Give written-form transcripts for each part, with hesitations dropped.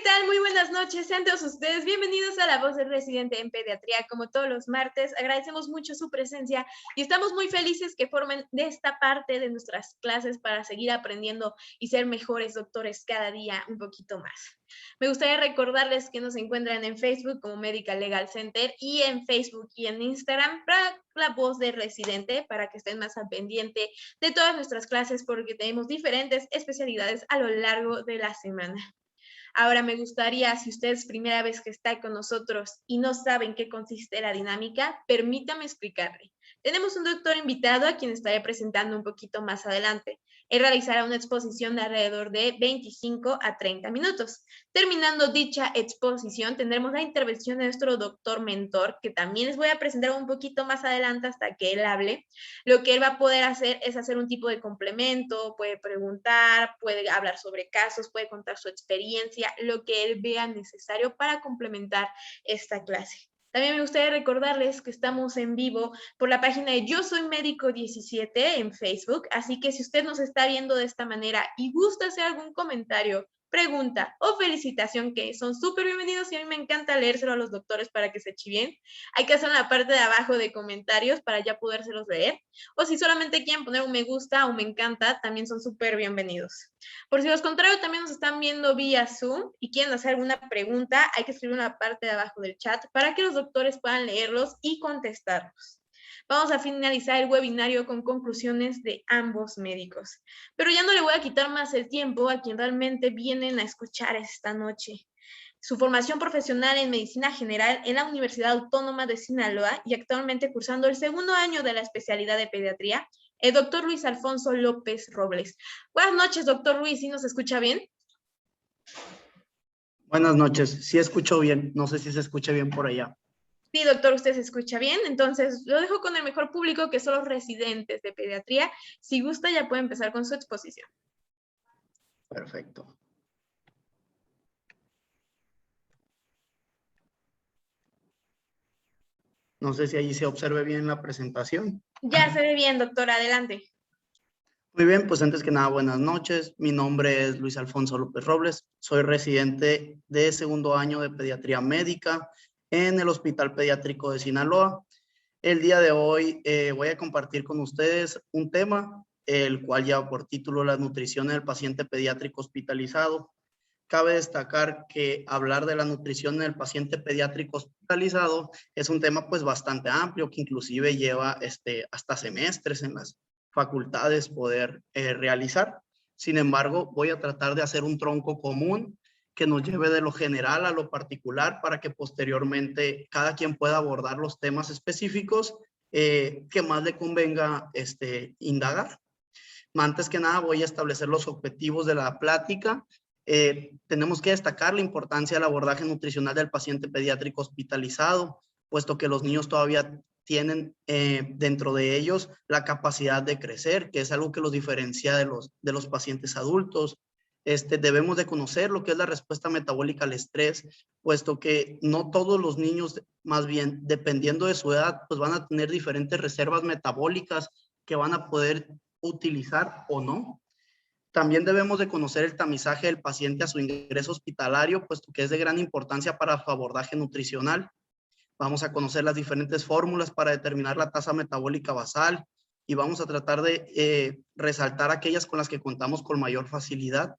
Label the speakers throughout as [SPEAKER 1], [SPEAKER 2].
[SPEAKER 1] tal? Muy buenas noches. Sean todos ustedes bienvenidos a La Voz del Residente en Pediatría. Como todos los martes, agradecemos mucho su presencia y estamos muy felices que formen de esta parte de nuestras clases para seguir aprendiendo y ser mejores doctores cada día un poquito más. Me gustaría recordarles que nos encuentran en Facebook como Medical Legal Center y en Facebook y en Instagram para La Voz del Residente, para que estén más al pendiente de todas nuestras clases porque tenemos diferentes especialidades a lo largo de la semana. Ahora me gustaría, si usted es primera vez que está con nosotros y no sabe en qué consiste la dinámica, permítame explicarle. Tenemos un doctor invitado a quien estaré presentando un poquito más adelante. Él realizará una exposición de alrededor de 25 a 30 minutos. Terminando dicha exposición, tendremos la intervención de nuestro doctor mentor, que también les voy a presentar un poquito más adelante hasta que él hable. Lo que él va a poder hacer es hacer un tipo de complemento, puede preguntar, puede hablar sobre casos, puede contar su experiencia, lo que él vea necesario para complementar esta clase. También me gustaría recordarles que estamos en vivo por la página de Yo Soy Médico 17 en Facebook, así que si usted nos está viendo de esta manera y gusta hacer algún comentario, pregunta o felicitación, que son súper bienvenidos y a mí me encanta leérselo a los doctores para que se chiven, hay que hacer en la parte de abajo de comentarios para ya podérselos leer, o si solamente quieren poner un me gusta o me encanta, también son súper bienvenidos. Por si los contrario, también nos están viendo vía Zoom y quieren hacer alguna pregunta, hay que escribir en la parte de abajo del chat para que los doctores puedan leerlos y contestarlos. Vamos a finalizar el webinario con conclusiones de ambos médicos. Pero ya no le voy a quitar más el tiempo a quien realmente vienen a escuchar esta noche. Su formación profesional en medicina general en la Universidad Autónoma de Sinaloa y actualmente cursando el segundo año de la especialidad de pediatría, el doctor Luis Alfonso López Robles. Buenas noches, doctor Luis, ¿sí nos escucha bien?
[SPEAKER 2] Buenas noches, sí escucho bien, no sé si se escucha bien por allá.
[SPEAKER 1] Sí, doctor, usted se escucha bien, entonces lo dejo con el mejor público que son los residentes de pediatría. Si gusta, ya puede empezar con su exposición.
[SPEAKER 2] Perfecto. No sé si allí se observe bien la presentación.
[SPEAKER 1] Ya se ve bien, doctor, adelante.
[SPEAKER 2] Muy bien, pues antes que nada, buenas noches. Mi nombre es Luis Alfonso López Robles. Soy residente de segundo año de pediatría médica en el Hospital Pediátrico de Sinaloa. El día de hoy voy a compartir con ustedes un tema, el cual lleva por título la nutrición del paciente pediátrico hospitalizado. Cabe destacar que hablar de la nutrición en el paciente pediátrico hospitalizado es un tema pues bastante amplio, que inclusive lleva hasta semestres en las facultades poder realizar. Sin embargo, voy a tratar de hacer un tronco común que nos lleve de lo general a lo particular para que posteriormente cada quien pueda abordar los temas específicos que más le convenga indagar. Antes que nada voy a establecer los objetivos de la plática. Tenemos que destacar la importancia del abordaje nutricional del paciente pediátrico hospitalizado, puesto que los niños todavía tienen dentro de ellos la capacidad de crecer, que es algo que los diferencia de los pacientes adultos. Debemos de conocer lo que es la respuesta metabólica al estrés, puesto que no todos los niños, más bien dependiendo de su edad, pues van a tener diferentes reservas metabólicas que van a poder utilizar o no. También debemos de conocer el tamizaje del paciente a su ingreso hospitalario, puesto que es de gran importancia para su abordaje nutricional. Vamos a conocer las diferentes fórmulas para determinar la tasa metabólica basal y vamos a tratar de resaltar aquellas con las que contamos con mayor facilidad.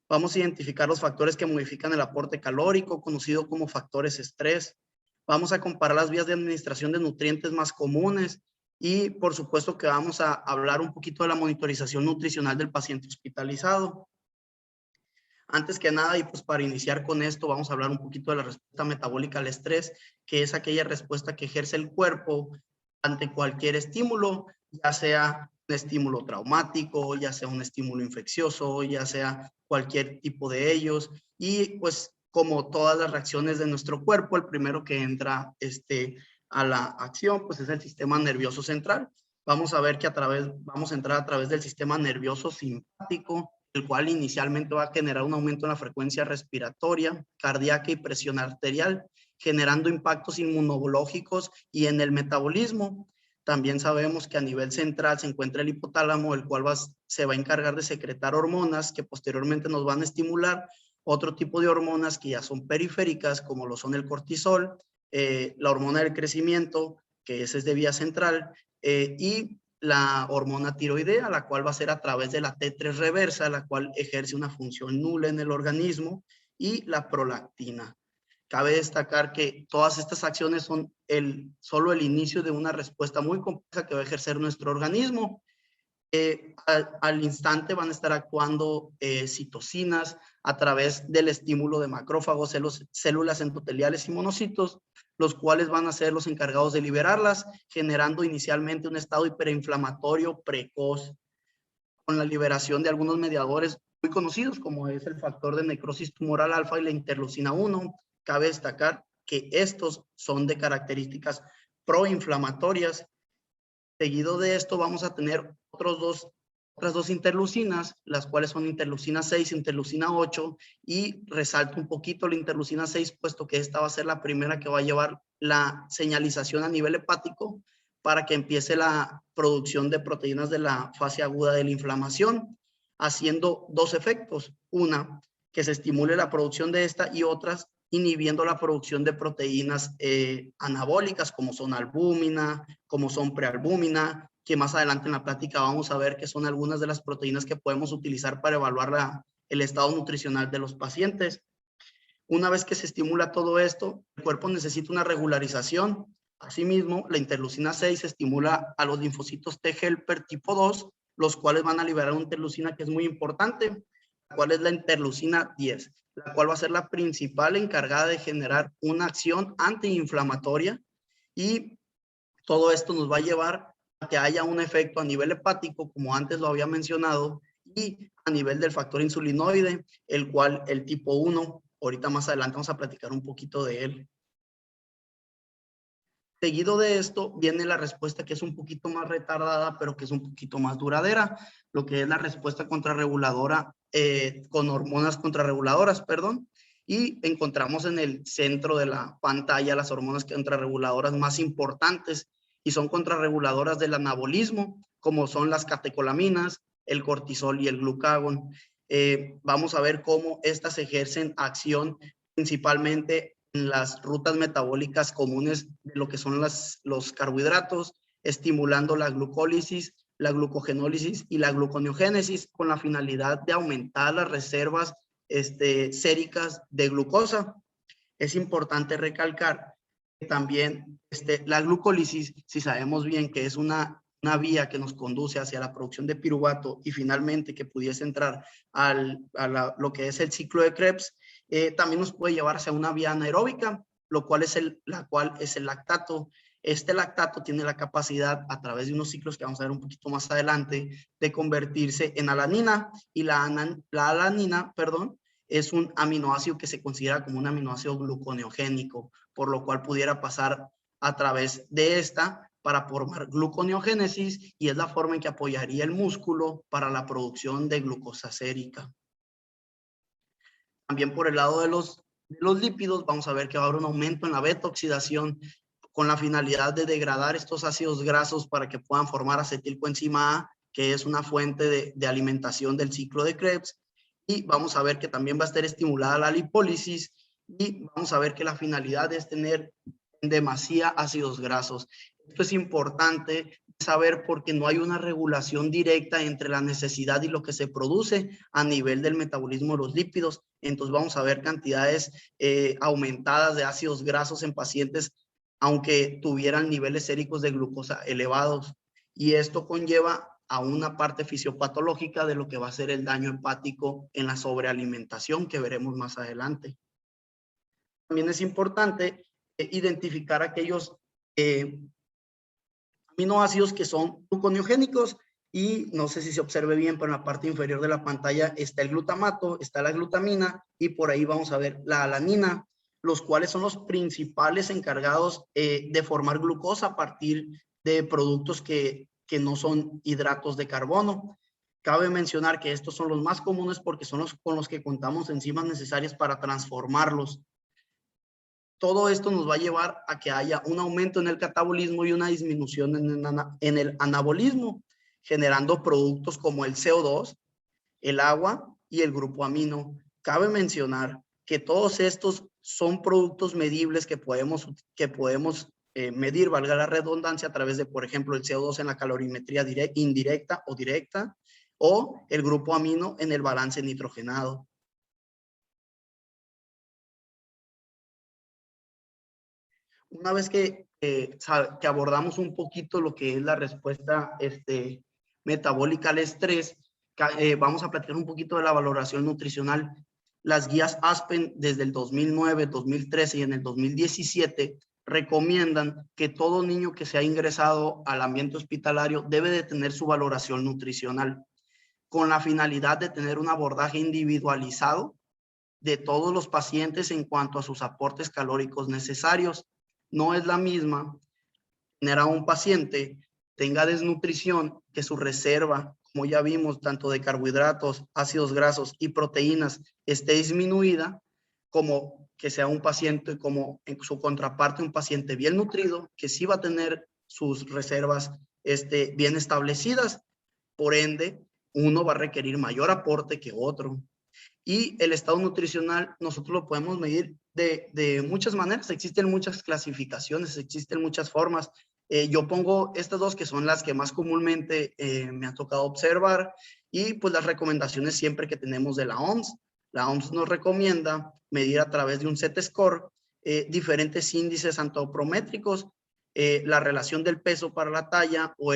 [SPEAKER 2] Vamos a identificar los factores que modifican el aporte calórico, conocido como factores estrés. Vamos a comparar las vías de administración de nutrientes más comunes y por supuesto que vamos a hablar un poquito de la monitorización nutricional del paciente hospitalizado. Antes que nada, y pues para iniciar con esto, vamos a hablar un poquito de la respuesta metabólica al estrés, que es aquella respuesta que ejerce el cuerpo ante cualquier estímulo, ya sea un estímulo traumático, ya sea un estímulo infeccioso, ya sea cualquier tipo de ellos. Y pues como todas las reacciones de nuestro cuerpo, el primero que entra a la acción pues es el sistema nervioso central. Vamos a ver que vamos a entrar a través del sistema nervioso simpático, el cual inicialmente va a generar un aumento en la frecuencia respiratoria, cardíaca y presión arterial, generando impactos inmunológicos y en el metabolismo. También sabemos que a nivel central se encuentra el hipotálamo, el cual se va a encargar de secretar hormonas que posteriormente nos van a estimular otro tipo de hormonas que ya son periféricas, como lo son el cortisol, la hormona del crecimiento, que esa es de vía central, y la hormona tiroidea, la cual va a ser a través de la T3 reversa, la cual ejerce una función nula en el organismo, y la prolactina. Cabe destacar que todas estas acciones son solo el inicio de una respuesta muy compleja que va a ejercer nuestro organismo. Al instante van a estar actuando citocinas a través del estímulo de macrófagos, células endoteliales y monocitos, los cuales van a ser los encargados de liberarlas, generando inicialmente un estado hiperinflamatorio precoz, con la liberación de algunos mediadores muy conocidos, como es el factor de necrosis tumoral alfa y la interleucina 1. Cabe destacar que estos son de características proinflamatorias. Seguido de esto vamos a tener otras dos interleucinas, las cuales son interleucina 6 e interleucina 8, y resalto un poquito la interleucina 6, puesto que esta va a ser la primera que va a llevar la señalización a nivel hepático para que empiece la producción de proteínas de la fase aguda de la inflamación, haciendo dos efectos: una, que se estimule la producción de esta, y otras, inhibiendo la producción de proteínas anabólicas, como son albúmina, como son prealbúmina, que más adelante en la plática vamos a ver que son algunas de las proteínas que podemos utilizar para evaluar el estado nutricional de los pacientes. Una vez que se estimula todo esto, el cuerpo necesita una regularización. Asimismo, la interleucina 6 estimula a los linfocitos T helper tipo 2, los cuales van a liberar una interleucina que es muy importante, la cual es la interleucina 10, la cual va a ser la principal encargada de generar una acción antiinflamatoria, y todo esto nos va a llevar a que haya un efecto a nivel hepático, como antes lo había mencionado, y a nivel del factor insulinoide, el cual el tipo 1, ahorita más adelante vamos a platicar un poquito de él. Seguido de esto viene la respuesta, que es un poquito más retardada, pero que es un poquito más duradera, lo que es la respuesta contrarreguladora con hormonas contrarreguladoras, perdón. Y encontramos en el centro de la pantalla las hormonas contrarreguladoras más importantes, y son contrarreguladoras del anabolismo, como son las catecolaminas, el cortisol y el glucagón. Vamos a ver cómo estas ejercen acción principalmente en las rutas metabólicas comunes de lo que son los carbohidratos, estimulando la glucólisis, la glucogenólisis y la gluconeogénesis, con la finalidad de aumentar las reservas séricas de glucosa. Es importante recalcar que también la glucólisis, si sabemos bien que es una vía que nos conduce hacia la producción de piruvato, y finalmente que pudiese entrar lo que es el ciclo de Krebs, también nos puede llevar hacia una vía anaeróbica, lo cual es el lactato. Este lactato tiene la capacidad, a través de unos ciclos que vamos a ver un poquito más adelante, de convertirse en alanina, y la alanina, perdón, es un aminoácido que se considera como un aminoácido gluconeogénico, por lo cual pudiera pasar a través de esta para formar gluconeogénesis, y es la forma en que apoyaría el músculo para la producción de glucosa sérica. También por el lado de los lípidos, vamos a ver que va a haber un aumento en la beta-oxidación, con la finalidad de degradar estos ácidos grasos para que puedan formar acetilcoenzima A, que es una fuente de alimentación del ciclo de Krebs. Y vamos a ver que también va a estar estimulada la lipólisis, y vamos a ver que la finalidad es tener en demasía ácidos grasos. Esto es importante saber porque no hay una regulación directa entre la necesidad y lo que se produce a nivel del metabolismo de los lípidos. Entonces vamos a ver cantidades aumentadas de ácidos grasos en pacientes, aunque tuvieran niveles séricos de glucosa elevados. Y esto conlleva a una parte fisiopatológica de lo que va a ser el daño hepático en la sobrealimentación, que veremos más adelante. También es importante identificar aquellos aminoácidos que son gluconeogénicos, y no sé si se observe bien, pero en la parte inferior de la pantalla está el glutamato, está la glutamina, y por ahí vamos a ver la alanina, los cuales son los principales encargados de formar glucosa a partir de productos que no son hidratos de carbono. Cabe mencionar que estos son los más comunes porque son los con los que contamos enzimas necesarias para transformarlos. Todo esto nos va a llevar a que haya un aumento en el catabolismo y una disminución en el anabolismo, generando productos como el CO2, el agua y el grupo amino. Cabe mencionar que todos estos son productos medibles que podemos medir, valga la redundancia, a través de, por ejemplo, el CO2 en la calorimetría indirecta o directa, o el grupo amino en el balance nitrogenado. Una vez que abordamos un poquito lo que es la respuesta metabólica al estrés, vamos a platicar un poquito de la valoración nutricional. Las guías Aspen desde el 2009, 2013 y en el 2017 recomiendan que todo niño que se ha ingresado al ambiente hospitalario debe de tener su valoración nutricional con la finalidad de tener un abordaje individualizado de todos los pacientes en cuanto a sus aportes calóricos necesarios. No es la misma tener a un paciente tenga desnutrición, que su reserva, como ya vimos, tanto de carbohidratos, ácidos grasos y proteínas esté disminuida, como que sea un paciente, como en su contraparte, un paciente bien nutrido, que sí va a tener sus reservas bien establecidas. Por ende, uno va a requerir mayor aporte que otro. Y el estado nutricional nosotros lo podemos medir de muchas maneras. Existen muchas clasificaciones, existen muchas formas. Yo pongo estas dos que son las que más comúnmente me ha tocado observar, y pues las recomendaciones siempre que tenemos de la OMS. La OMS nos recomienda medir a través de un Z-score diferentes índices antropométricos, la relación del peso para la talla, o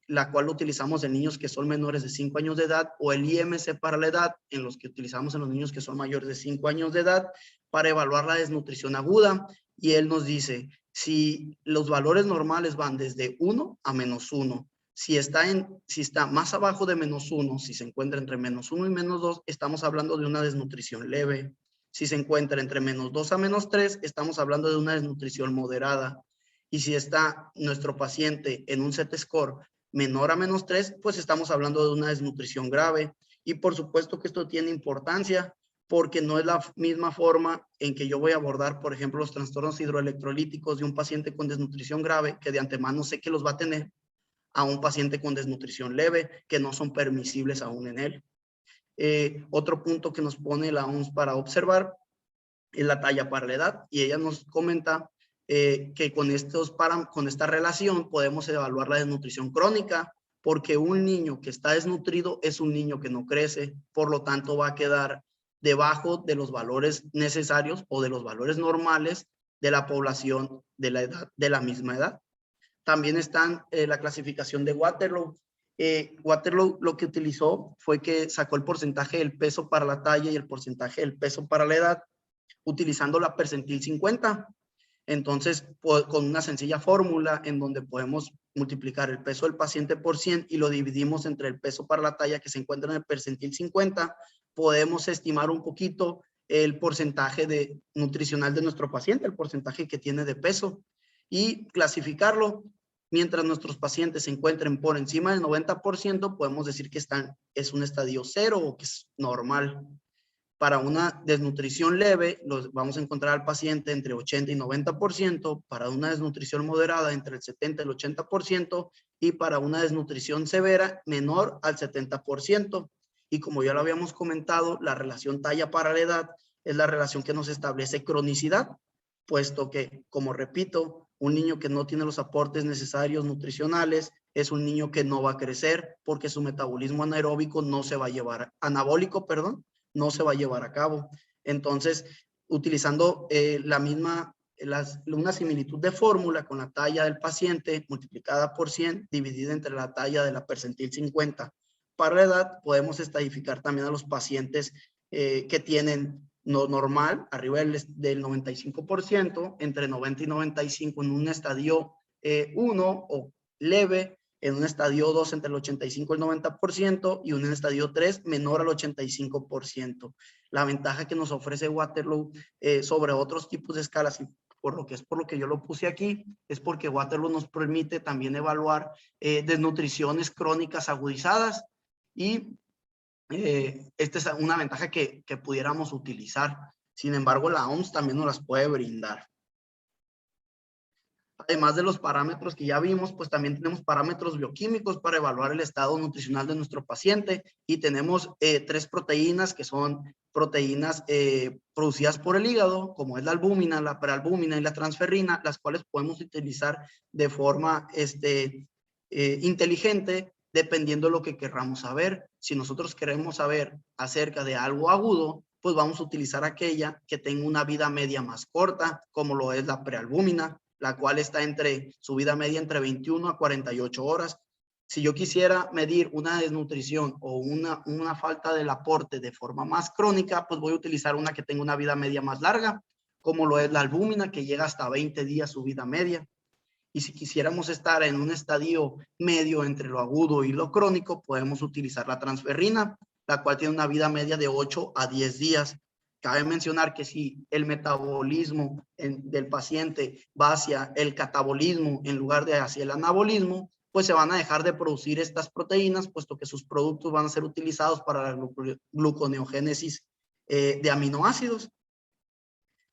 [SPEAKER 2] la cual utilizamos en niños que son menores de 5 años de edad, o el IMC para la edad, en los que utilizamos en los niños que son mayores de 5 años de edad, para evaluar la desnutrición aguda. Y él nos dice, si los valores normales van desde 1 a -1, si está más abajo de -1, si se encuentra entre -1 y -2, estamos hablando de una desnutrición leve. Si se encuentra entre -2 a -3, estamos hablando de una desnutrición moderada. Y si está nuestro paciente en un Z-score menor a -3, pues estamos hablando de una desnutrición grave. Y por supuesto que esto tiene importancia, porque no es la misma forma en que yo voy a abordar, por ejemplo, los trastornos hidroelectrolíticos de un paciente con desnutrición grave, que de antemano sé que los va a tener, a un paciente con desnutrición leve, que no son permisibles aún en él. Otro punto que nos pone la OMS para observar es la talla para la edad, y ella nos comenta que con esta relación podemos evaluar la desnutrición crónica, porque un niño que está desnutrido es un niño que no crece, por lo tanto va a quedar debajo de los valores necesarios o de los valores normales de la población de la misma edad. También está la clasificación de Waterloo. Waterloo lo que utilizó fue que sacó el porcentaje del peso para la talla y el porcentaje del peso para la edad, utilizando la percentil 50. Entonces, con una sencilla fórmula en donde podemos multiplicar el peso del paciente por 100 y lo dividimos entre el peso para la talla que se encuentra en el percentil 50, podemos estimar un poquito el porcentaje nutricional de nuestro paciente, el porcentaje que tiene de peso, y clasificarlo. Mientras nuestros pacientes se encuentren por encima del 90%, podemos decir que es un estadio 0 o que es normal. Para una desnutrición leve, vamos a encontrar al paciente entre 80 y 90%, para una desnutrición moderada entre el 70 y el 80%, y para una desnutrición severa menor al 70%. Y como ya lo habíamos comentado, la relación talla para la edad es la relación que nos establece cronicidad, puesto que, como repito, un niño que no tiene los aportes necesarios nutricionales es un niño que no va a crecer, porque su metabolismo anaeróbico no se va a llevar, anabólico, perdón, no se va a llevar a cabo. Entonces, utilizando una similitud de fórmula con la talla del paciente multiplicada por 100 dividida entre la talla de la percentil 50 para la edad, podemos estadificar también a los pacientes que tienen normal, arriba del 95%, entre 90 y 95 en un estadio 1 o leve, en un estadio 2 entre el 85 y el 90%, y un estadio 3 menor al 85%. La ventaja que nos ofrece Waterloo sobre otros tipos de escalas, y por lo que yo lo puse aquí, es porque Waterloo nos permite también evaluar desnutriciones crónicas agudizadas, y esta es una ventaja que pudiéramos utilizar. Sin embargo, la OMS también nos las puede brindar. Además de los parámetros que ya vimos, pues también tenemos parámetros bioquímicos para evaluar el estado nutricional de nuestro paciente y tenemos 3 proteínas que son proteínas producidas por el hígado, como es la albúmina, la prealbúmina y la transferrina, las cuales podemos utilizar de forma inteligente dependiendo de lo que querramos saber. Si nosotros queremos saber acerca de algo agudo, pues vamos a utilizar aquella que tenga una vida media más corta, como lo es la prealbúmina, la cual está su vida media entre 21 a 48 horas. Si yo quisiera medir una desnutrición o una falta del aporte de forma más crónica, pues voy a utilizar una que tenga una vida media más larga, como lo es la albúmina, que llega hasta 20 días su vida media. Y si quisiéramos estar en un estadio medio entre lo agudo y lo crónico, podemos utilizar la transferrina, la cual tiene una vida media de 8 a 10 días. Cabe mencionar que si el metabolismo del paciente va hacia el catabolismo en lugar de hacia el anabolismo, pues se van a dejar de producir estas proteínas, puesto que sus productos van a ser utilizados para la gluconeogénesis de aminoácidos.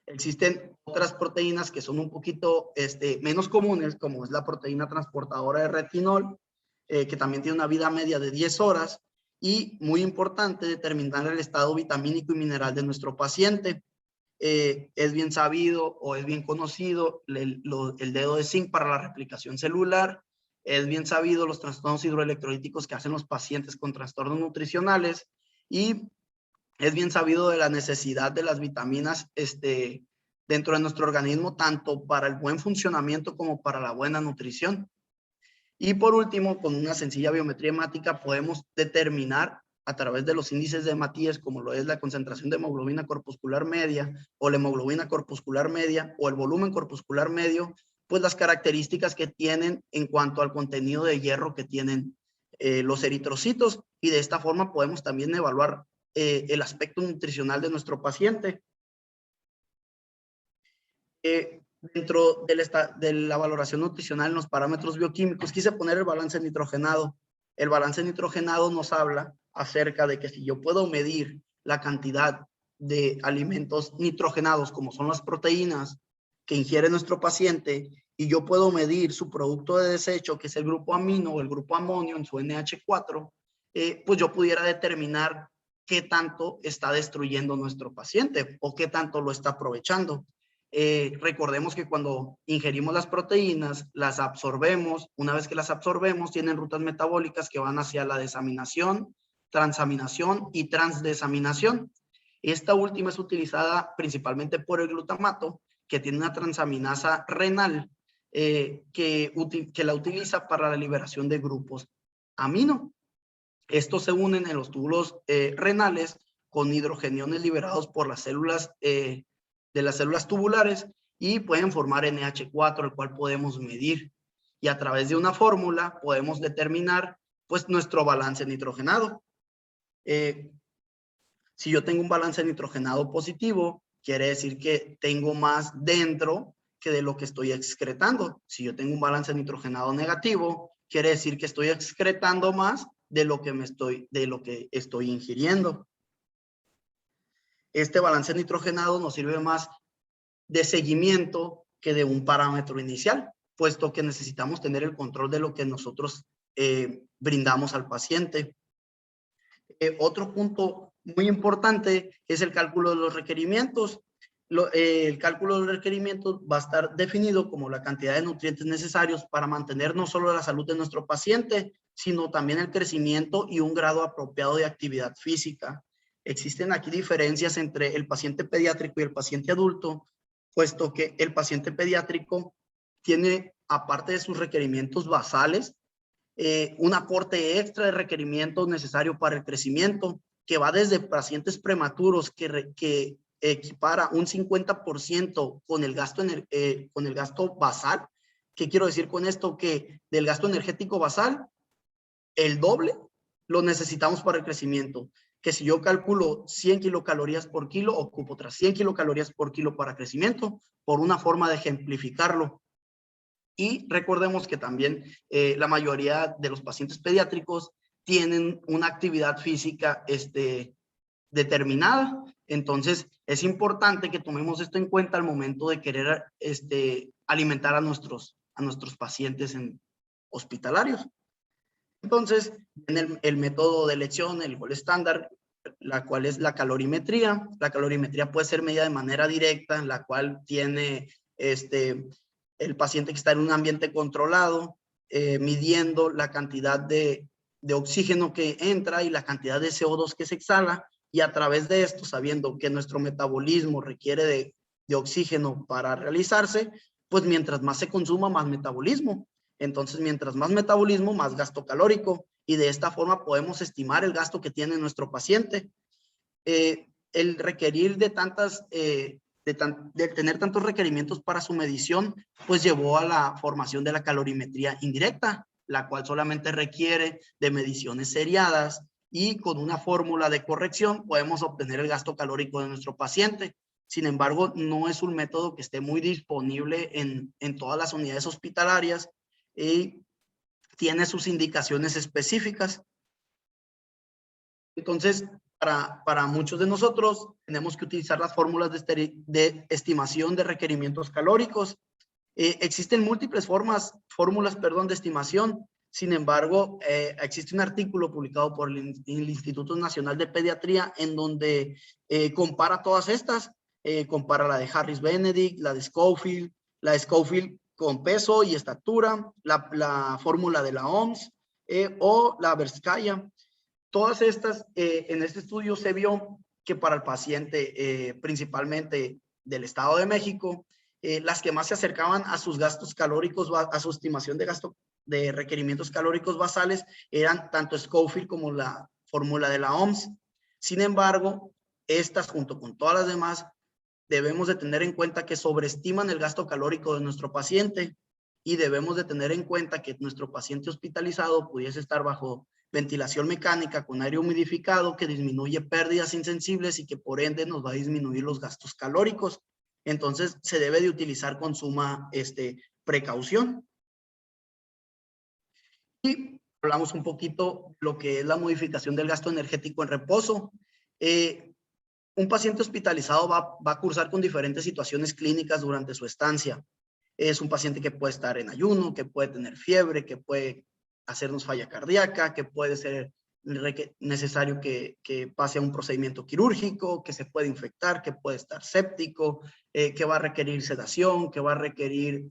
[SPEAKER 2] Existen otras proteínas que son un poquito menos comunes, como es la proteína transportadora de retinol, que también tiene una vida media de 10 horas, y muy importante determinar el estado vitamínico y mineral de nuestro paciente. Es bien sabido o es bien conocido el dedo de zinc para la replicación celular, es bien sabido los trastornos hidroelectrolíticos que hacen los pacientes con trastornos nutricionales, y es bien sabido de la necesidad de las vitaminas dentro de nuestro organismo, tanto para el buen funcionamiento como para la buena nutrición. Y por último, con una sencilla biometría hemática podemos determinar a través de los índices de Matías, como lo es la concentración de hemoglobina corpuscular media o la hemoglobina corpuscular media o el volumen corpuscular medio, pues las características que tienen en cuanto al contenido de hierro que tienen los eritrocitos, y de esta forma podemos también evaluar el aspecto nutricional de nuestro paciente. Dentro de la valoración nutricional en los parámetros bioquímicos, quise poner el balance nitrogenado. El balance nitrogenado nos habla acerca de que si yo puedo medir la cantidad de alimentos nitrogenados, como son las proteínas que ingiere nuestro paciente, y yo puedo medir su producto de desecho, que es el grupo amino o el grupo amonio en su NH4, pues yo pudiera determinar qué tanto está destruyendo nuestro paciente o qué tanto lo está aprovechando. Recordemos que cuando ingerimos las proteínas, las absorbemos. Una vez que las absorbemos, tienen rutas metabólicas que van hacia la desaminación, transaminación y transdesaminación. Esta última es utilizada principalmente por el glutamato, que tiene una transaminasa renal que la utiliza para la liberación de grupos amino. Estos se unen en los túbulos renales con hidrogeniones liberados por las células de las células tubulares y pueden formar NH4, el cual podemos medir. Y a través de una fórmula podemos determinar pues nuestro balance nitrogenado. Si yo tengo un balance nitrogenado positivo, quiere decir que tengo más dentro que de lo que estoy excretando. Si yo tengo un balance nitrogenado negativo, quiere decir que estoy excretando más de lo que estoy ingiriendo. Este balance nitrogenado nos sirve más de seguimiento que de un parámetro inicial, puesto que necesitamos tener el control de lo que nosotros brindamos al paciente. Otro punto muy importante es el cálculo de los requerimientos. El cálculo de los requerimientos va a estar definido como la cantidad de nutrientes necesarios para mantener no solo la salud de nuestro paciente, sino también el crecimiento y un grado apropiado de actividad física. Existen aquí diferencias entre el paciente pediátrico y el paciente adulto, puesto que el paciente pediátrico tiene, aparte de sus requerimientos basales, un aporte extra de requerimientos necesario para el crecimiento, que va desde pacientes prematuros que equipara un 50% con el gasto basal. ¿Qué quiero decir con esto? Que del gasto energético basal, el doble lo necesitamos para el crecimiento. Que si yo calculo 100 kilocalorías por kilo, ocupo otras 100 kilocalorías por kilo para crecimiento, por una forma de ejemplificarlo. Y recordemos que también la mayoría de los pacientes pediátricos tienen una actividad física determinada. Entonces, es importante que tomemos esto en cuenta al momento de querer alimentar a nuestros pacientes hospitalarios. Entonces, en el método de elección, el gol estándar, la cual es la calorimetría. La calorimetría puede ser medida de manera directa, en la cual tiene el paciente que está en un ambiente controlado, midiendo la cantidad de oxígeno que entra y la cantidad de CO2 que se exhala, y a través de esto, sabiendo que nuestro metabolismo requiere de oxígeno para realizarse, pues mientras más se consuma, más metabolismo. Entonces, mientras más metabolismo, más gasto calórico, y de esta forma podemos estimar el gasto que tiene nuestro paciente. El requerir de tener tantos requerimientos para su medición, pues llevó a la formación de la calorimetría indirecta, la cual solamente requiere de mediciones seriadas, y con una fórmula de corrección podemos obtener el gasto calórico de nuestro paciente. Sin embargo, no es un método que esté muy disponible en todas las unidades hospitalarias, y tiene sus indicaciones específicas. Entonces, para muchos de nosotros, tenemos que utilizar las fórmulas de estimación de requerimientos calóricos. Existen múltiples fórmulas de estimación. Sin embargo, existe un artículo publicado por el Instituto Nacional de Pediatría en donde compara todas estas. Compara la de Harris-Benedict, la de Schofield con peso y estatura, la fórmula de la OMS o la Verskaya. Todas estas, en este estudio se vio que para el paciente, principalmente del Estado de México, las que más se acercaban a sus gastos calóricos, a su estimación de gasto de requerimientos calóricos basales, eran tanto Schofield como la fórmula de la OMS. Sin embargo, estas, junto con todas las demás, debemos de tener en cuenta que sobreestiman el gasto calórico de nuestro paciente, y debemos de tener en cuenta que nuestro paciente hospitalizado pudiese estar bajo ventilación mecánica con aire humidificado, que disminuye pérdidas insensibles y que por ende nos va a disminuir los gastos calóricos. Entonces, se debe de utilizar con suma precaución. Y hablamos un poquito de lo que es la modificación del gasto energético en reposo. Un paciente hospitalizado va a cursar con diferentes situaciones clínicas durante su estancia. Es un paciente que puede estar en ayuno, que puede tener fiebre, que puede hacernos falla cardíaca, que puede ser necesario que pase a un procedimiento quirúrgico, que se puede infectar, que puede estar séptico, que va a requerir sedación, que va a requerir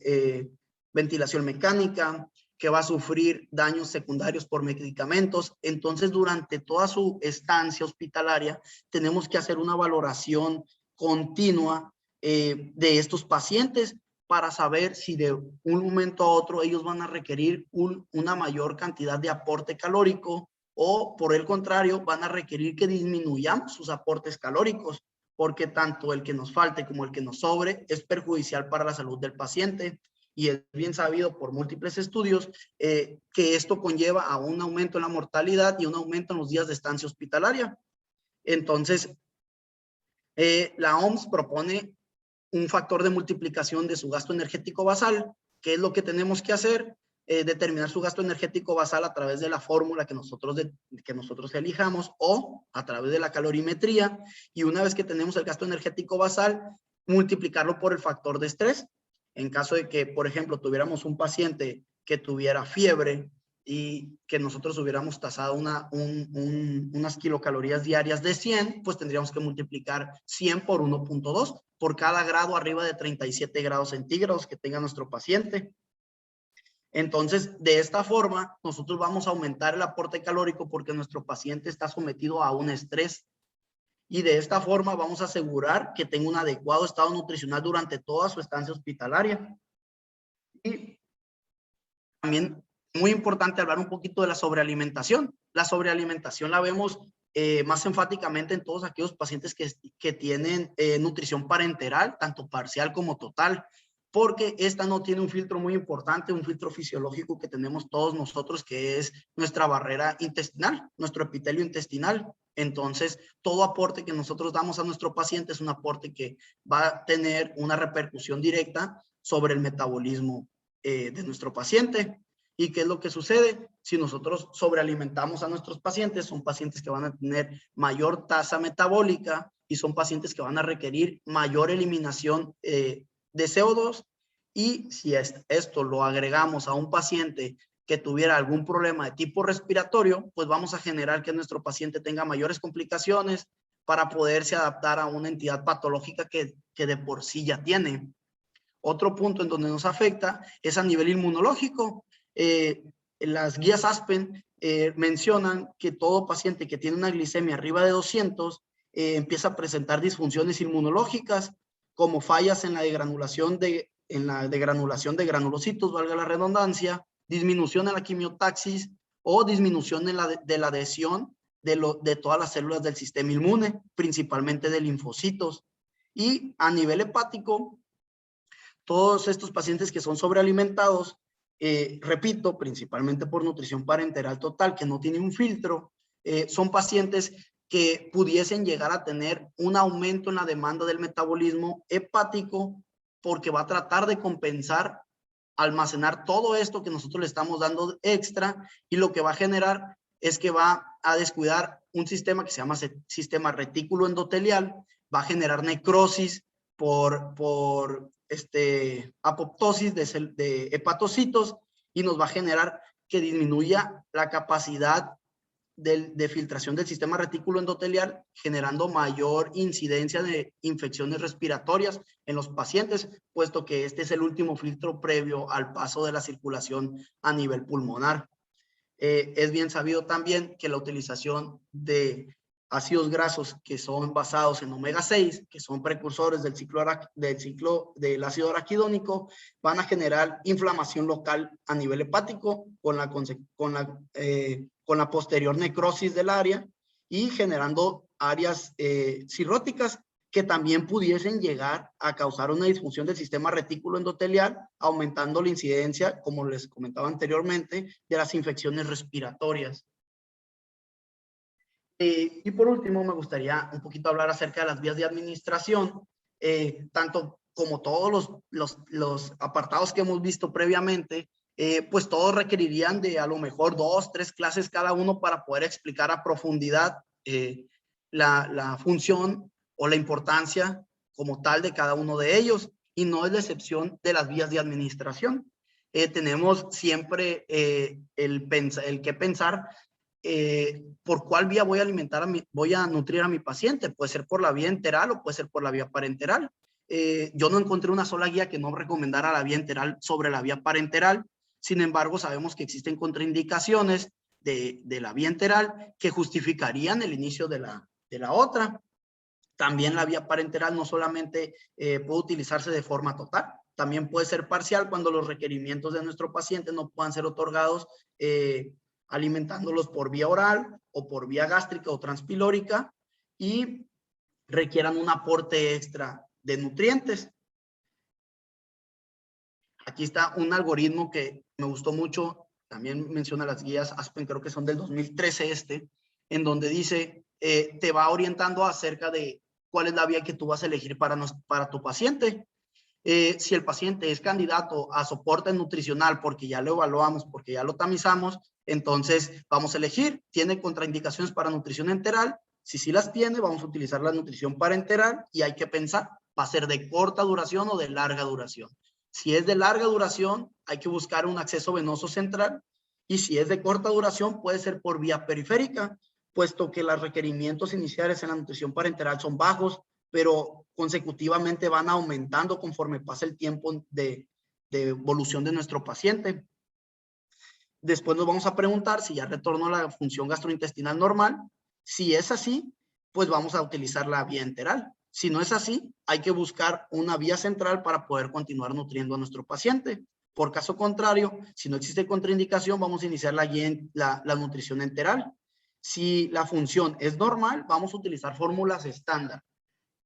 [SPEAKER 2] ventilación mecánica, que va a sufrir daños secundarios por medicamentos. Entonces, durante toda su estancia hospitalaria, tenemos que hacer una valoración continua de estos pacientes, para saber si de un momento a otro ellos van a requerir una mayor cantidad de aporte calórico, o por el contrario van a requerir que disminuyamos sus aportes calóricos, porque tanto el que nos falte como el que nos sobre es perjudicial para la salud del paciente. Y es bien sabido por múltiples estudios que esto conlleva a un aumento en la mortalidad y un aumento en los días de estancia hospitalaria. Entonces, la OMS propone un factor de multiplicación de su gasto energético basal. ¿Qué es lo que tenemos que hacer? Determinar su gasto energético basal a través de la fórmula que nosotros elijamos, o a través de la calorimetría. Y una vez que tenemos el gasto energético basal, multiplicarlo por el factor de estrés. En caso de que, por ejemplo, tuviéramos un paciente que tuviera fiebre y que nosotros hubiéramos tasado unas kilocalorías diarias de 100, pues tendríamos que multiplicar 100 por 1.2 por cada grado arriba de 37 grados centígrados que tenga nuestro paciente. Entonces, de esta forma, nosotros vamos a aumentar el aporte calórico porque nuestro paciente está sometido a un estrés. Y de esta forma vamos a asegurar que tenga un adecuado estado nutricional durante toda su estancia hospitalaria. Y también, muy importante, hablar un poquito de la sobrealimentación. La sobrealimentación la vemos más enfáticamente en todos aquellos pacientes que tienen nutrición parenteral, tanto parcial como total, porque esta no tiene un filtro muy importante, un filtro fisiológico que tenemos todos nosotros, que es nuestra barrera intestinal, nuestro epitelio intestinal. Entonces, todo aporte que nosotros damos a nuestro paciente es un aporte que va a tener una repercusión directa sobre el metabolismo de nuestro paciente. ¿Y qué es lo que sucede? Si nosotros sobrealimentamos a nuestros pacientes, son pacientes que van a tener mayor tasa metabólica y son pacientes que van a requerir mayor eliminación de CO2, Y si esto lo agregamos a un paciente que tuviera algún problema de tipo respiratorio, pues vamos a generar que nuestro paciente tenga mayores complicaciones para poderse adaptar a una entidad patológica que de por sí ya tiene. Otro punto en donde nos afecta es a nivel inmunológico. Las guías Aspen mencionan que todo paciente que tiene una glicemia arriba de 200 empieza a presentar disfunciones inmunológicas, como fallas en la degranulación de granulocitos, valga la redundancia, disminución en la quimiotaxis o disminución en de la adhesión de todas las células del sistema inmune, principalmente de linfocitos. Y a nivel hepático, todos estos pacientes que son sobrealimentados, repito, principalmente por nutrición parenteral total, que no tiene un filtro, son pacientes que pudiesen llegar a tener un aumento en la demanda del metabolismo hepático, porque va a tratar de compensar, almacenar todo esto que nosotros le estamos dando extra, y lo que va a generar es que va a descuidar un sistema que se llama sistema retículo endotelial, va a generar necrosis por apoptosis de hepatocitos, y nos va a generar que disminuya la capacidad de filtración del sistema retículo endotelial, generando mayor incidencia de infecciones respiratorias en los pacientes, puesto que este es el último filtro previo al paso de la circulación a nivel pulmonar. Es bien sabido también que la utilización de ácidos grasos que son basados en omega 6, que son precursores del ciclo del ácido araquidónico, van a generar inflamación local a nivel hepático con la posterior necrosis del área y generando áreas cirróticas que también pudiesen llegar a causar una disfunción del sistema retículo endotelial, aumentando la incidencia, como les comentaba anteriormente, de las infecciones respiratorias. Y por último, me gustaría un poquito hablar acerca de las vías de administración, tanto como todos los apartados que hemos visto previamente, pues todos requerirían de a lo mejor 2, 3 clases cada uno para poder explicar a profundidad la función o la importancia como tal de cada uno de ellos, y no es la excepción de las vías de administración. Tenemos siempre el que pensar por cuál vía voy a nutrir a mi paciente. Puede ser por la vía enteral o puede ser por la vía parenteral. Yo no encontré una sola guía que no recomendara la vía enteral sobre la vía parenteral. Sin embargo, sabemos que existen contraindicaciones de la vía enteral que justificarían el inicio de la otra. También la vía parenteral no solamente puede utilizarse de forma total, también puede ser parcial cuando los requerimientos de nuestro paciente no puedan ser otorgados alimentándolos por vía oral o por vía gástrica o transpilórica y requieran un aporte extra de nutrientes. Aquí está un algoritmo que me gustó mucho, también menciona las guías Aspen, creo que son del 2013 en donde dice, te va orientando acerca de cuál es la vía que tú vas a elegir para tu paciente. Si el paciente es candidato a soporte nutricional porque ya lo evaluamos, porque ya lo tamizamos, entonces vamos a elegir. ¿Tiene contraindicaciones para nutrición enteral? Si sí las tiene, vamos a utilizar la nutrición parenteral, y hay que pensar, ¿va a ser de corta duración o de larga duración? Si es de larga duración, hay que buscar un acceso venoso central, y si es de corta duración, puede ser por vía periférica, puesto que los requerimientos iniciales en la nutrición parenteral son bajos, pero consecutivamente van aumentando conforme pasa el tiempo de evolución de nuestro paciente. Después nos vamos a preguntar si ya retornó la función gastrointestinal normal. Si es así, pues vamos a utilizar la vía enteral. Si no es así, hay que buscar una vía central para poder continuar nutriendo a nuestro paciente. Por caso contrario, si no existe contraindicación, vamos a iniciar la nutrición enteral. Si la función es normal, vamos a utilizar fórmulas estándar.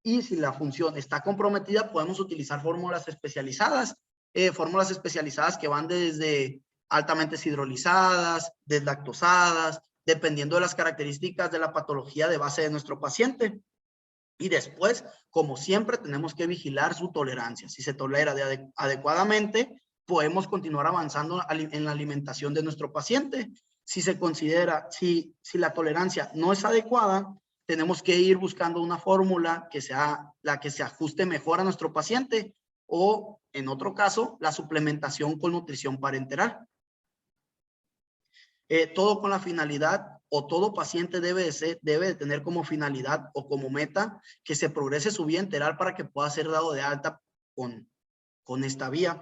[SPEAKER 2] Y si la función está comprometida, podemos utilizar fórmulas especializadas que van desde altamente hidrolizadas, deslactosadas, dependiendo de las características de la patología de base de nuestro paciente. Y después, como siempre, tenemos que vigilar su tolerancia. Si se tolera adecuadamente, podemos continuar avanzando en la alimentación de nuestro paciente. Si se considera, si la tolerancia no es adecuada, tenemos que ir buscando una fórmula que sea la que se ajuste mejor a nuestro paciente, o, en otro caso, la suplementación con nutrición parenteral. Todo con la finalidad, o todo paciente debe de tener como finalidad o como meta que se progrese su vía enteral para que pueda ser dado de alta con esta vía.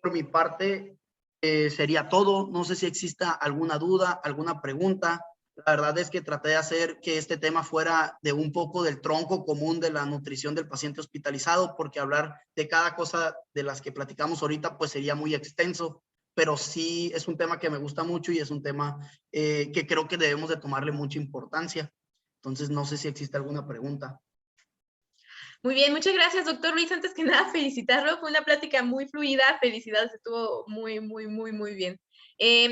[SPEAKER 2] Por mi parte, sería todo. No sé si exista alguna duda, alguna pregunta. La verdad es que traté de hacer que este tema fuera de un poco del tronco común de la nutrición del paciente hospitalizado, porque hablar de cada cosa de las que platicamos ahorita, pues sería muy extenso, pero sí es un tema que me gusta mucho y es un tema que creo que debemos de tomarle mucha importancia. Entonces, no sé si existe alguna pregunta.
[SPEAKER 1] Muy bien, muchas gracias, doctor Luis. Antes que nada, felicitarlo. Fue una plática muy fluida. Felicidades, estuvo muy bien.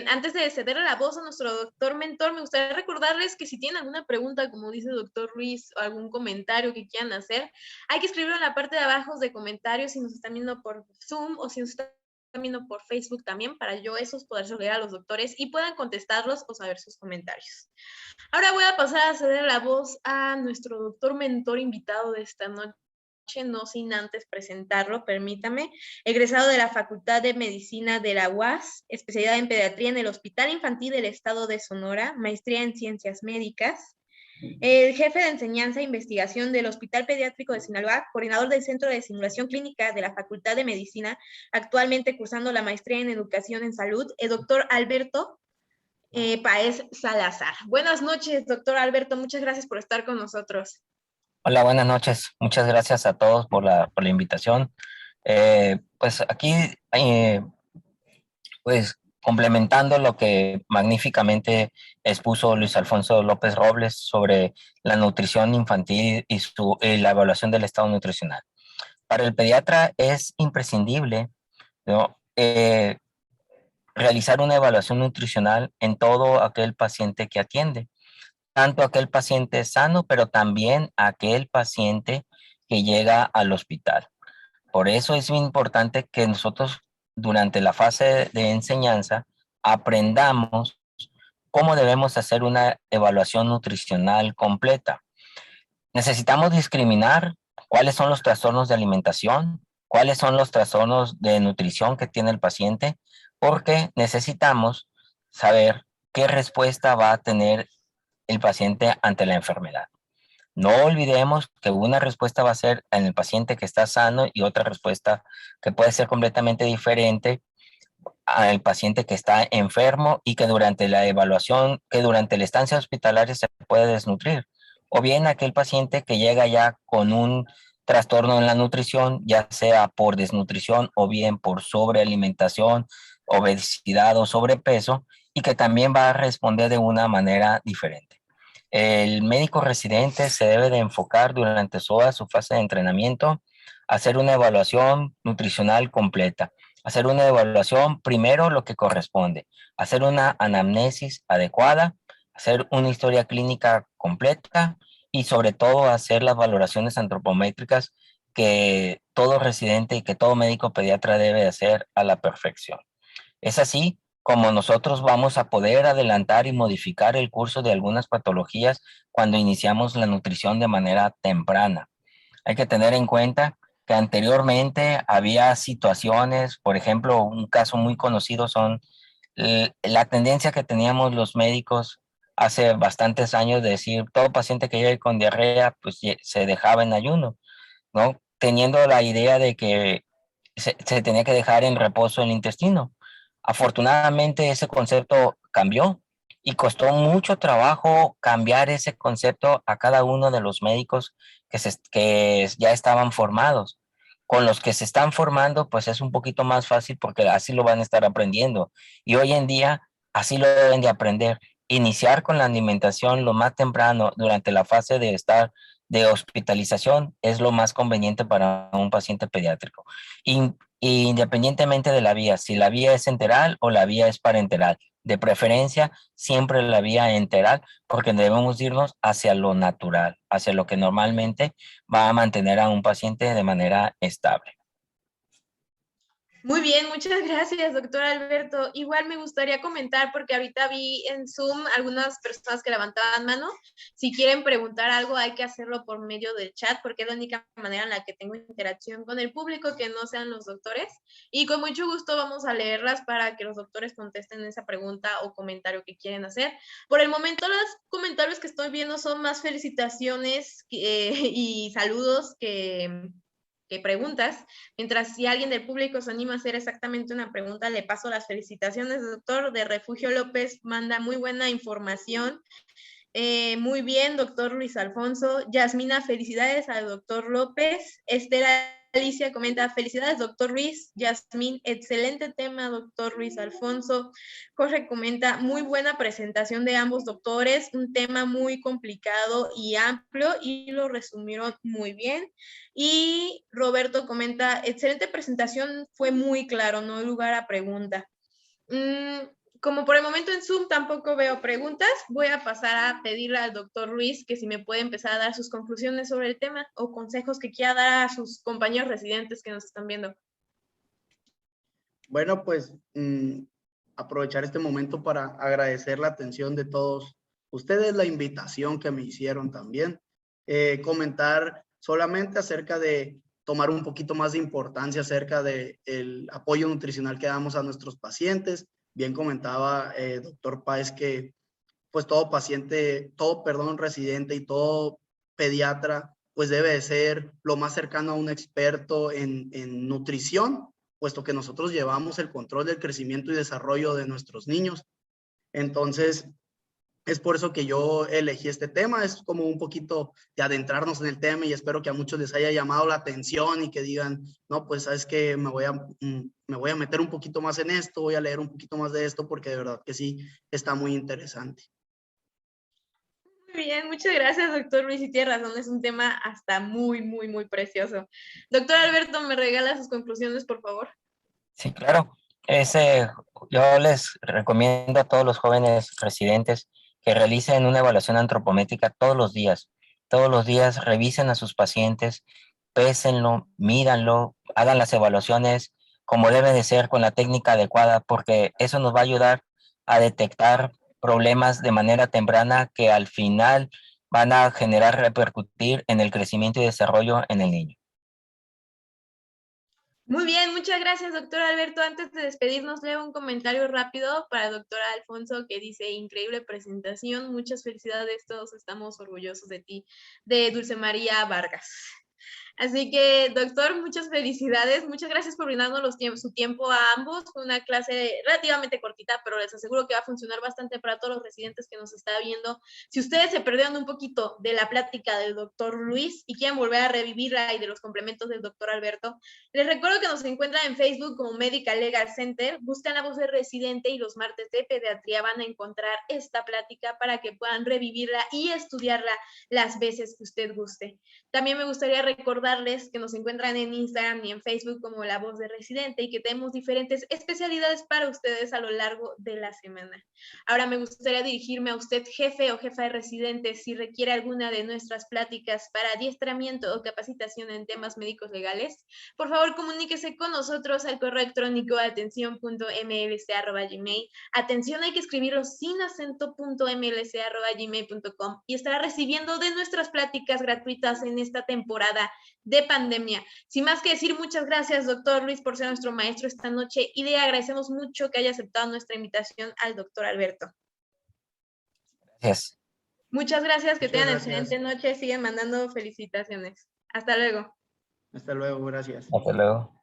[SPEAKER 1] Antes de cederle la voz a nuestro doctor mentor, me gustaría recordarles que si tienen alguna pregunta, como dice el doctor Luis, o algún comentario que quieran hacer, hay que escribirlo en la parte de abajo de comentarios si nos están viendo por Zoom o si nos están viendo por Facebook también, para yo esos poder leer a los doctores y puedan contestarlos o saber sus comentarios. Ahora voy a pasar a ceder la voz a nuestro doctor mentor invitado de esta noche, no sin antes presentarlo, permítame, egresado de la Facultad de Medicina de la UAS, especialidad en pediatría en el Hospital Infantil del Estado de Sonora, maestría en Ciencias Médicas, el jefe de enseñanza e investigación del Hospital Pediátrico de Sinaloa, coordinador del Centro de Simulación Clínica de la Facultad de Medicina, actualmente cursando la maestría en Educación en Salud, el doctor Alberto Páez Salazar. Buenas noches, doctor Alberto, muchas gracias por estar con nosotros.
[SPEAKER 3] Hola, buenas noches. Muchas gracias a todos por la invitación. Pues aquí, pues complementando lo que magníficamente expuso Luis Alfonso López Robles sobre la nutrición infantil y la evaluación del estado nutricional. Para el pediatra es imprescindible, ¿no? Realizar una evaluación nutricional en todo aquel paciente que atiende, tanto aquel paciente sano, pero también aquel paciente que llega al hospital. Por eso es muy importante que nosotros durante la fase de enseñanza aprendamos cómo debemos hacer una evaluación nutricional completa. Necesitamos discriminar cuáles son los trastornos de alimentación, cuáles son los trastornos de nutrición que tiene el paciente, porque necesitamos saber qué respuesta va a tener el paciente ante la enfermedad. No olvidemos que una respuesta va a ser en el paciente que está sano y otra respuesta que puede ser completamente diferente al paciente que está enfermo y que durante la evaluación, que durante la estancia hospitalaria se puede desnutrir. O bien aquel paciente que llega ya con un trastorno en la nutrición, ya sea por desnutrición o bien por sobrealimentación, obesidad o sobrepeso, y que también va a responder de una manera diferente. El médico residente se debe de enfocar durante toda su fase de entrenamiento a hacer una evaluación nutricional completa, hacer una evaluación primero lo que corresponde, hacer una anamnesis adecuada, hacer una historia clínica completa y sobre todo hacer las valoraciones antropométricas que todo residente y que todo médico pediatra debe hacer a la perfección. Es así como nosotros vamos a poder adelantar y modificar el curso de algunas patologías cuando iniciamos la nutrición de manera temprana. Hay que tener en cuenta que anteriormente había situaciones, por ejemplo, un caso muy conocido son la tendencia que teníamos los médicos hace bastantes años de decir, todo paciente que llegue con diarrea, pues se dejaba en ayuno, ¿no? Teniendo la idea de que se tenía que dejar en reposo el intestino. Afortunadamente ese concepto cambió y costó mucho trabajo cambiar ese concepto a cada uno de los médicos que ya estaban formados. Con los que se están formando, pues es un poquito más fácil porque así lo van a estar aprendiendo. Y hoy en día así lo deben de aprender. Iniciar con la alimentación lo más temprano durante la fase de estar de hospitalización es lo más conveniente para un paciente pediátrico. Independientemente de la vía, si la vía es enteral o la vía es parenteral. De preferencia, siempre la vía enteral, porque debemos irnos hacia lo natural, hacia lo que normalmente va a mantener a un paciente de manera estable.
[SPEAKER 1] Muy bien, muchas gracias, doctor Alberto. Igual me gustaría comentar, porque ahorita vi en Zoom algunas personas que levantaban mano. Si quieren preguntar algo, hay que hacerlo por medio del chat, porque es la única manera en la que tengo interacción con el público, que no sean los doctores. Y con mucho gusto vamos a leerlas para que los doctores contesten esa pregunta o comentario que quieren hacer. Por el momento, los comentarios que estoy viendo son más felicitaciones y saludos que preguntas. Mientras si alguien del público se anima a hacer exactamente una pregunta, le paso las felicitaciones, doctor. De Refugio López manda muy buena información. Muy bien, doctor Luis Alfonso. Yasmina, felicidades al doctor López. Estela Alicia comenta, felicidades, doctor Luis. Yasmín, excelente tema, doctor Luis Alfonso. Jorge comenta, muy buena presentación de ambos doctores, un tema muy complicado y amplio y lo resumieron muy bien. Y Roberto comenta, excelente presentación, fue muy claro, no hay lugar a pregunta. Como por el momento en Zoom tampoco veo preguntas, voy a pasar a pedirle al doctor Luis que si me puede empezar a dar sus conclusiones sobre el tema o consejos que quiera dar a sus compañeros residentes que nos están viendo.
[SPEAKER 2] Bueno, pues aprovechar este momento para agradecer la atención de todos ustedes, la invitación que me hicieron también. Comentar solamente acerca de tomar un poquito más de importancia acerca del apoyo nutricional que damos a nuestros pacientes. Bien comentaba doctor Páez que pues todo paciente, residente y todo pediatra, pues debe de ser lo más cercano a un experto en nutrición, puesto que nosotros llevamos el control del crecimiento y desarrollo de nuestros niños. Entonces, es por eso que yo elegí este tema, es como un poquito de adentrarnos en el tema y espero que a muchos les haya llamado la atención y que digan, no, pues sabes que me voy a meter un poquito más en esto, voy a leer un poquito más de esto porque de verdad que sí está muy interesante.
[SPEAKER 1] Muy bien, muchas gracias, doctor Luis, y tiene razón, es un tema hasta muy precioso. Doctor Alberto, ¿me regala sus conclusiones, por favor?
[SPEAKER 3] Sí, claro. Yo les recomiendo a todos los jóvenes residentes que realicen una evaluación antropométrica todos los días. Todos los días revisen a sus pacientes, pésenlo, mídanlo, hagan las evaluaciones como debe de ser con la técnica adecuada, porque eso nos va a ayudar a detectar problemas de manera temprana que al final van a repercutir en el crecimiento y desarrollo en el niño.
[SPEAKER 1] Muy bien, muchas gracias, doctor Alberto. Antes de despedirnos, leo un comentario rápido para el doctor Alfonso que dice, increíble presentación, muchas felicidades, todos estamos orgullosos de ti, de Dulce María Vargas. Así que, doctor, muchas felicidades. Muchas gracias por brindarnos su tiempo a ambos. Fue una clase relativamente cortita, pero les aseguro que va a funcionar bastante para todos los residentes que nos está viendo. Si ustedes se perdieron un poquito de la plática del doctor Luis y quieren volver a revivirla y de los complementos del doctor Alberto, les recuerdo que nos encuentran en Facebook como Medical Legal Center. Buscan La Voz del Residente y los martes de pediatría van a encontrar esta plática para que puedan revivirla y estudiarla las veces que usted guste. También me gustaría recordarles que nos encuentran en Instagram y en Facebook como La Voz de Residente y que tenemos diferentes especialidades para ustedes a lo largo de la semana. Ahora me gustaría dirigirme a usted, jefe o jefa de residentes, si requiere alguna de nuestras pláticas para adiestramiento o capacitación en temas médicos legales. Por favor, comuníquese con nosotros al correo electrónico atención.mlc@gmail. Atención, hay que escribirlo sin acento.mlc@gmail.com y estará recibiendo de nuestras pláticas gratuitas en esta temporada de pandemia. Sin más que decir, muchas gracias, doctor Luis, por ser nuestro maestro esta noche y le agradecemos mucho que haya aceptado nuestra invitación al doctor Alberto.
[SPEAKER 3] Gracias.
[SPEAKER 1] Muchas gracias, que
[SPEAKER 2] Muchas
[SPEAKER 1] tengan
[SPEAKER 2] gracias.
[SPEAKER 1] excelente noche, siguen mandando felicitaciones. Hasta luego.
[SPEAKER 2] Hasta luego, gracias.
[SPEAKER 3] Hasta luego.